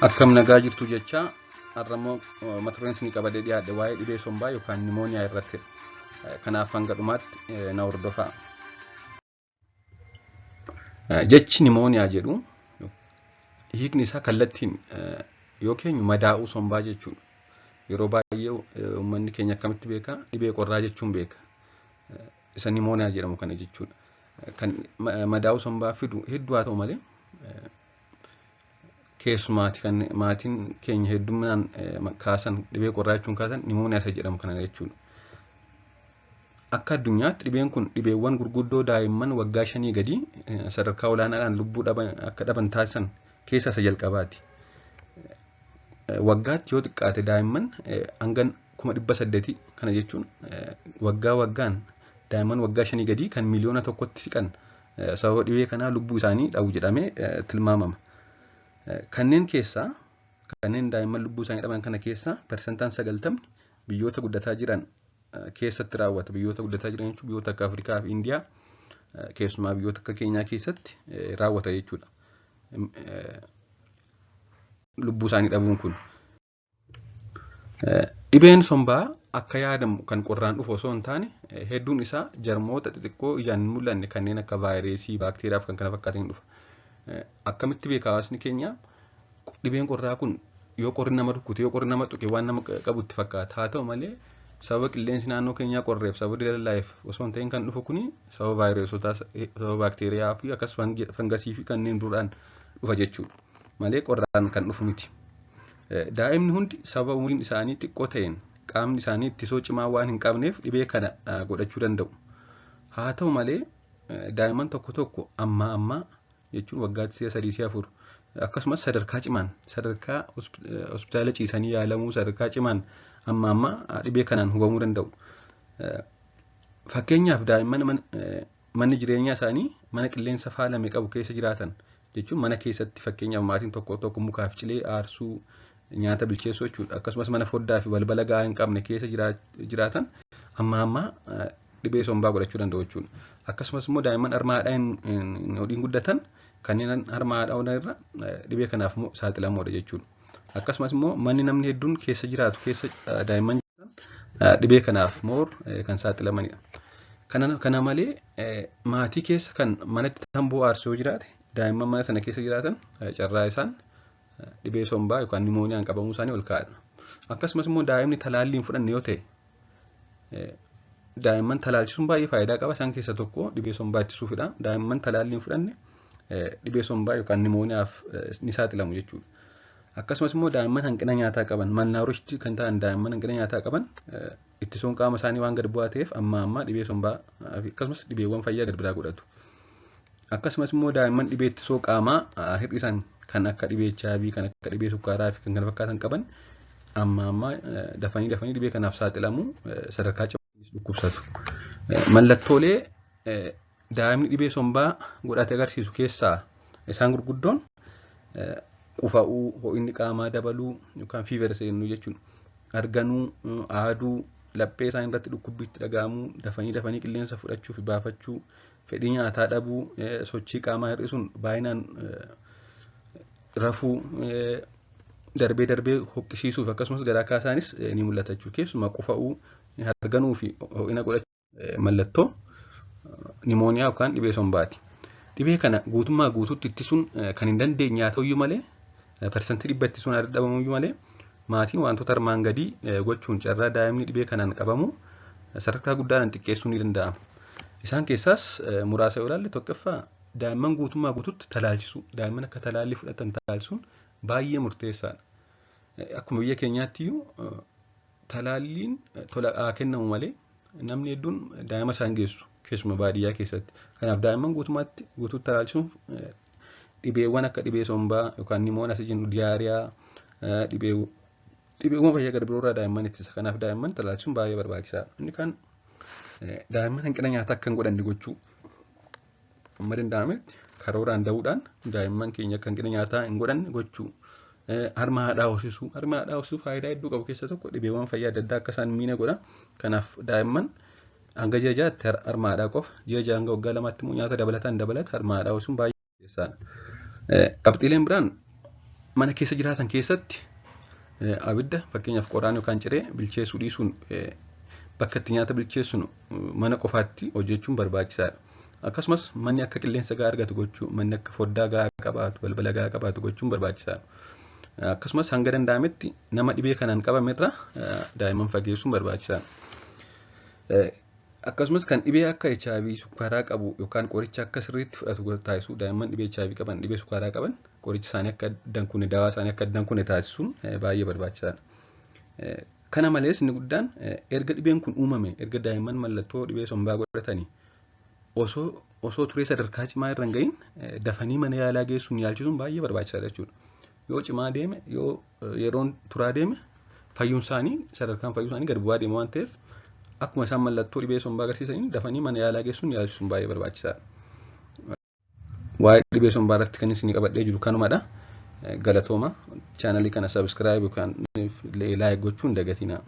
Akkam nagaa jirtu jecha har'ammoo mata dureen isinii qabadee dhiyaadhe waa'ee dhibee sombaa yookaan nimooniyaa irratti. Kanaaf hanga dhumaatti na hordofaa. Jechi nimooniyaa jedhu hiikni isaa kallattiin yoo keenyu madaa'uu sombaa jechuudha. Yeroo baay'ee uummanni keenya akkamitti beeka? Dhibee qorraa jechuun beeka. Isa nimooniyaa jedhamu kana jechuudha. Kan madaa'uu sombaa fidu hedduu haa ta'u malee keessumaati kan maatiin keenya hedduminaan kaasan dhibee qorraa jechuun kaasan nimooniyaa isa jedhamu kana jechuudha. Akka addunyaatti dhibeen kun dhibeewwan gurguddoo daa'imman waggaa 5 gadi sadarkaa olaanaadhaan lubbuu akka dhaban taasisan keessaa isa jalqabaati. Waggaatti yoo xiqqaate daa'imman hanga 800 kana jechuun waggaan daa'imman waggaa 5 gadi kan miliyoona tokkotti siqan sababa dhibee kanaa lubbuu isaanii dhabu jedhamee tilmaamama. Kanneen daa'imman lubbuu isaanii dhaban kana keessaa persentaan 90 biyyoota guddataa jiran keessatti raawwata. Biyyoota guddataa jiran jechuun biyyoota akka Afrikaa fi Indiyaa keessumaa biyyoota akka Keenyaa keessatti raawwata jechuudha. Lubbuu isaanii dhabuun kun. Dhibeen sombaa akka yaadamu kan qorraan dhufu osoo hin taane hedduun isaa jarmoota xixiqqoo ijaan hin mul'anne kanneen akka vaayirasii, baakteeriyaa fi kan kana fakkaatan dhufa. Akkamitti beeka hawaasni keenya dhibeen qorraa kun yoo qorri nama rukkute yoo qorri nama tuqe waan nama qabutti fakkaata. Haa ta'u malee sababa qilleensi naannoo keenyaa qorreef sababa dilallaa'eef osoo hin ta'in kan dhufu kuni sababa vaayireesotaa, sababa baakteeriyaa fi akkasumas fangasii fi kanneen biroodhaan dhufa jechuudha. Malee qorraan kan dhufu miti. Daa'imni hundi sababa umuriin isaanii xiqqoo ta'een qaamni isaanii ittisoo cimaa waan hin qabneef dhibee kana godhachuu danda'u. Haa ta'u malee daa'imman tokko amma jechuun waggaatti 3-4 akkasumas sadarkaa cimaan sadarkaa hospitaala ciisanii yaalamuu sadarkaa cimaan amma dhibee kanaan hubamuu danda'u. Fakkeenyaaf daa'imman manni jireenyaa isaanii mana qilleensa faalame qabu keessa jiraatan jechuun mana keessatti fakkeenyaaf maatiin tokko mukaaf cilee aarsuu nyaata bilcheessuu jechuudha. Akkasumas mana foddaa fi balbala gahaa hin qabne keessa jiraatan amma dhibee sombaa godhachuu danda'u jechuudha. Akkasumas immoo daa'imman harma haadhaa hin guddatan kanneen harma haadhaa irra dhibee kanaaf saaxilamoodha jechuudha. Akkasumas immoo manni namni hedduun keessa jiraatu keessa daa'imman jiraatan dhibee kanaaf kan saaxilamanidha. Kana malee maatii keessa kan manatti tamboo aarsoo jiraate daa'imman mana sana keessa jiraatan carraa isaan dhibee sombaa yookaan nimooniyaan qabamuu isaanii ol kaa'adha. Akkasumas immoo daa'imni talaallii hin fudhanne yoo ta'e daa'imman talaalchisuun baay'ee faayidaa qaba. Isaan keessaa tokko dhibee sombaa ittisuufidha. Daa'imman talaallii hin fudhanne dhibee sombaa yookaan nimooniyaaf ni saaxilamu jechuudha. Akkasumas immoo daa'imman hanqina nyaataa qaban malnaaroshtii kan ta'an daa'imman hanqina nyaataa qaban ittisuun qaama isaanii waan gad bu'aa ta'eef amma dhibee sombaa akkasumas dhibeewwan fayyaa gad biraa godhatu. Akkasumas immoo daa'imman dhibee ittisoo qaamaa hir'isan kan akka dhibee HIV, kan akka dhibee sukkaaraa fi kan kana fakkaatan qaban amma dafanii dhibee kanaaf saaxilamu sadarkaa cimaa dhukkubsatu. Mallattoolee daa'imni dhibee sombaa godhate agarsiisu keessaa isaan gurguddoon qufa'uu, ho'inni qaamaa dabaluu yookaan fiiver seenuu jechuudha. Arganuu, aaduu, laphee isaanii irratti dhukkubbiitti dhaga'amuu, dafanii qilleensa fudhachuu fi baafachuu, fedhii nyaataa dhabuu, sochii qaamaa hir'isuun baay'inaan rafuu, darbee hoqqisiisuuf akkasumas garaa kaasaanis ni mul'ata jechuudha. Keessumaa qufa'uu, arganuu fi ho'ina godhachuu mallattoo nimooniyaa yookaan dhibee sombaati. Dhibee kana guutuutti ittisuun kan hin dandeenye haa ta'uyyuu malee persentii 100 ittisuun dadhabamuyyuu malee maatiin wantoota armaan gadii gochuun carraa daa'imni dhibee kanaan qabamu sadarkaa guddaadhaan xiqqeessuu ni danda'ama. Isaan keessaas muraasa yoo ilaalle tokkoffaa daa'imman guutuutti talaalchisuu. Daa'imman akka talaallii fudhatan talaalchisuun baay'ee murteessaadha. Akkuma biyya keenyaatti iyyuu talaalliin tola kennamu malee namni hedduun daa'ima isaan geessu keessuma baadiyyaa keessatti. Kanaaf daa'imman guutuutti talaalchisuun dhibeewwan akka dhibee sombaa yookaan nimooniyaa jennu diyaariyaa dhibeewwan fayyaa gad biroorraa daa'imman ittisa. Kanaaf daa'imman talaalchisuun baay'ee barbaachisaadha. Inni kan daa'imman hanqina nyaataa akka hin godhanne gochuu amma danda'ame karooraan da'uudhaan daa'imman keenya akka hanqina nyaataa hin godhanne gochuu. Harma haadhaa hoosisuu. Harma haadhaa hoosisuu faayidaa hedduu qabu keessaa tokko dhibeewwan fayyaa adda addaa akka isaan miine godha. Kanaaf daa'imman hanga ji'a ja'aatti harma haadhaa qofa, ji'a ja'a hanga waggaa lamaatti immoo nyaata dabalataan harma haadhaa hoosisuun baay'ee murteessaadha. Qabxiileen biraan mana keessa jiraatan keessatti abidda fakkeenyaaf qoraan yookaan ciree bilcheessuu dhiisuun bakka itti nyaata bilcheessinu mana qofaatti hojjechuun barbaachisaadha. Akkasumas manni akka qilleensa gahaa argatu gochuu, manni akka foddaa gahaa qabaatu, balbala gahaa qabaatu gochuun barbaachisaadha. Akkasumas hanga danda'ametti nama dhibee kanaan qabamerraa daa'imman fageessuun barbaachisaadha. Akkasumas kan dhibee akka HIV sukkaaraa qabu yookaan qoricha akka sirriitti fudhatu taasisuu, daa'imman dhibee HIV qaban, dhibee sukkaaraa qaban qoricha isaanii akka dankune, dawaa isaanii akka dankune taasisuun baay'ee barbaachisaadha. Kana malees inni guddaan erga dhibeen kun uumame, erga daa'imman mallattoo dhibee sombaa godhatanii osoo turee sadarkaa cimaa irra hin gahin dafanii mana yaalaa geessuun yaalchisuun baay'ee barbaachisaadha jechuudha. Yoo cimaa deeme, yoo yeroon turaa deeme sadarkaan fayyuun isaanii gadi bu'aa deema waan ta'eef akkuma isaan mallattoo dhibee sombaa agarsiisanii dafanii mana yaalaa geessuun yaalchisuun baay'ee barbaachisaadha. Waa'ee dhibee sombaa irratti kan isin qabadhee jiru kanumadha. Galatooma. Chaanalii kana subscribe yookaan laayik gochuun dagatinaa.